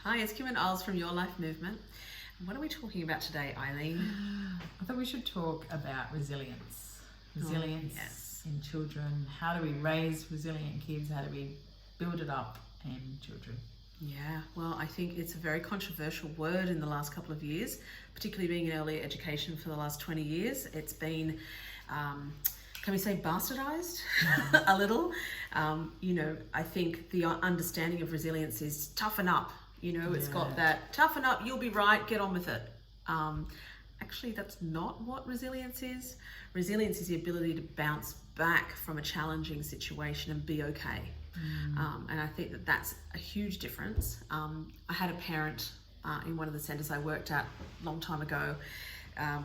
Hi, it's Kim and Oz from Your Life Movement. What are we talking about today, Eileen? I thought we should talk about resilience. Yes. In children. How do we raise resilient kids? How do we build it up in children? Yeah, well, I think it's a very controversial word in the last couple of years, particularly being in early education for the last 20 years. It's been, can we say bastardized a little? I think the understanding of resilience is toughen up. It's got that toughen up, you'll be right, get on with it. Actually, that's not what resilience is. Resilience is the ability to bounce back from a challenging situation and be okay. And I think that that's a huge difference. I had a parent in one of the centres I worked at a long time ago.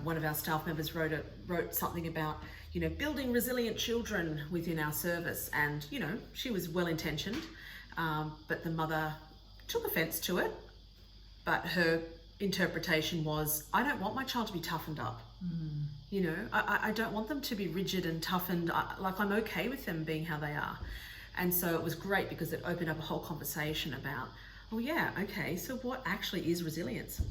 One of our staff members wrote something about, building resilient children within our service. And, she was well-intentioned, but the mother took offence to it. But her interpretation was, I don't want my child to be toughened up. I don't want them to be rigid and toughened. I'm okay with them being how they are. And so it was great because it opened up a whole conversation about, so what actually is resilience?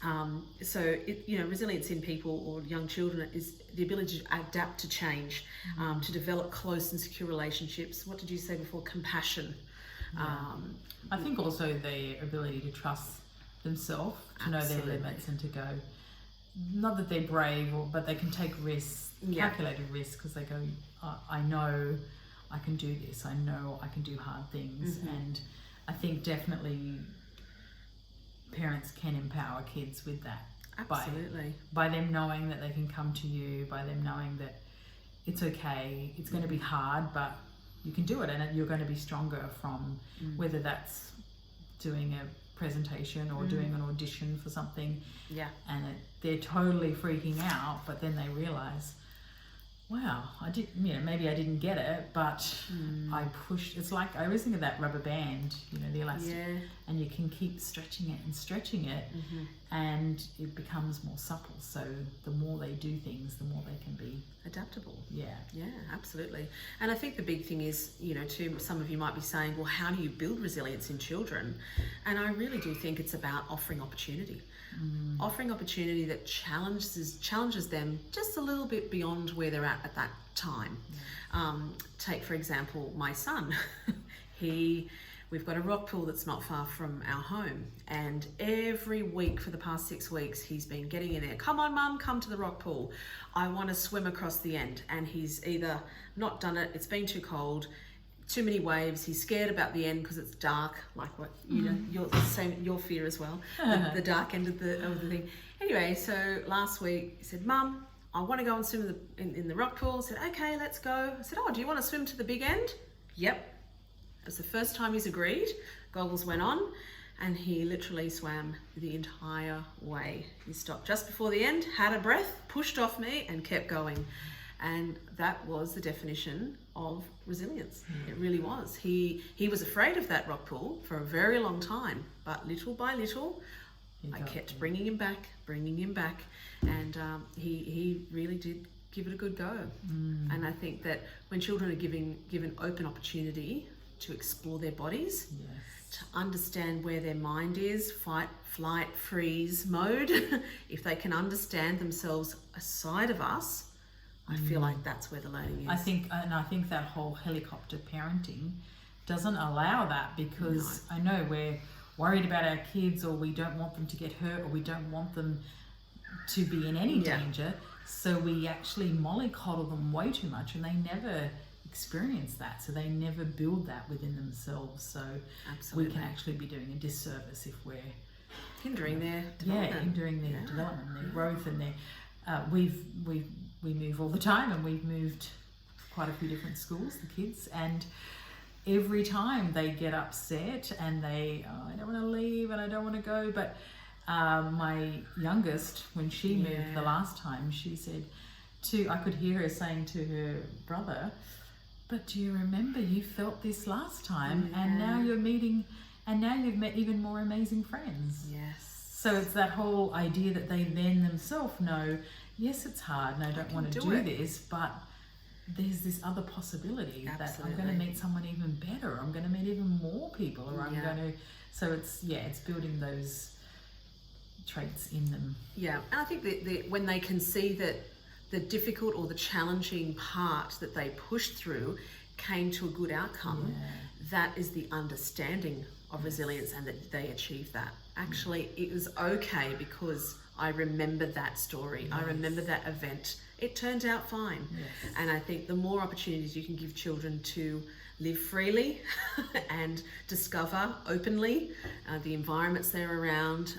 Resilience in people or young children is the ability to adapt to change, to develop close and secure relationships. What did you say before? Compassion. I think also the ability to trust themselves, to know their limits and to go, not that they're brave, but they can take risks, calculated risks, because they go, I know I can do this, I know I can do hard things. And I think definitely parents can empower kids with that. Absolutely. By them knowing that they can come to you, by them knowing that it's okay, it's going to be hard, but you can do it, and you're going to be stronger from whether that's doing a presentation or doing an audition for something. And they're totally freaking out, but then they realize, wow, maybe I didn't get it, but I pushed. It's like, I always think of that rubber band, the elastic, and you can keep stretching it, and it becomes more supple. So the more they do things, the more they can be adaptable. Yeah, absolutely. And I think the big thing is, to some of you might be saying, well, how do you build resilience in children? And I really do think it's about offering opportunity. Offering opportunity that challenges them just a little bit beyond where they're at that time. Take, for example, my son. We've got a rock pool that's not far from our home, and every week for the past 6 weeks he's been getting in there. Come on, Mum, come to the rock pool. I want to swim across the end. And he's either not done it, it's been too cold, too many waves, he's scared about the end because it's dark, like what your fear as well, the dark end of the thing. Anyway, so last week he said, Mum, I want to go and swim in the rock pool. I said, okay, let's go. I said, do you want to swim to the big end? Yep. It was the first time he's agreed. Goggles went on, and he literally swam the entire way. He stopped just before the end, had a breath, pushed off me, and kept going. And that was the definition of resilience. It really was. He was afraid of that rock pool for a very long time, but little by little, I kept bringing him back, and he really did give it a good go. And I think that when children are given open opportunity to explore their bodies, to understand where their mind is, fight, flight, freeze mode, if they can understand themselves aside of us, I feel like that's where the learning is. I think that whole helicopter parenting doesn't allow that, because I know we're worried about our kids, or we don't want them to get hurt, or we don't want them to be in any danger. So we actually mollycoddle them way too much, and they never experience that. So they never build that within themselves. So we can actually be doing a disservice if we're hindering their development. Development, their growth, and their we move all the time, and we've moved quite a few different schools, the kids, and every time they get upset and I don't want to leave and I don't want to go. But my youngest, when she moved the last time, she said I could hear her saying to her brother, but do you remember you felt this last time, and now you've met even more amazing friends. Yes. So it's that whole idea that they then themselves know, yes, it's hard and I don't want to do this, but there's this other possibility that I'm going to Absolutely. meet someone even better. I'm going to meet even more people, or I'm Yeah. going to. So it's building those traits in them. Yeah, and I think that when they can see that the difficult or the challenging part that they pushed through came to a good outcome, that is the understanding of resilience, and that they achieved that. Actually, it was okay because I remember that story. I remember that event. It turned out fine. Yes. And I think the more opportunities you can give children to live freely and discover openly the environments they're around,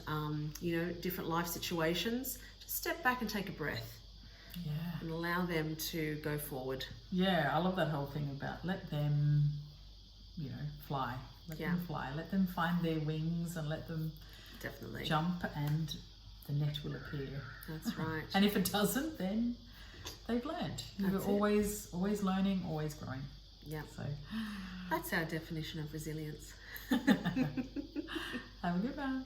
different life situations, just step back and take a breath Yeah. and allow them to go forward. Yeah, I love that whole thing about let them, fly. Let Yeah. them fly. Let them find their wings and let them Definitely. jump, and the net will appear. That's right. And if it doesn't, then they've learned. You're That's it. always learning, always growing. Yeah. So That's our definition of resilience. have a good one.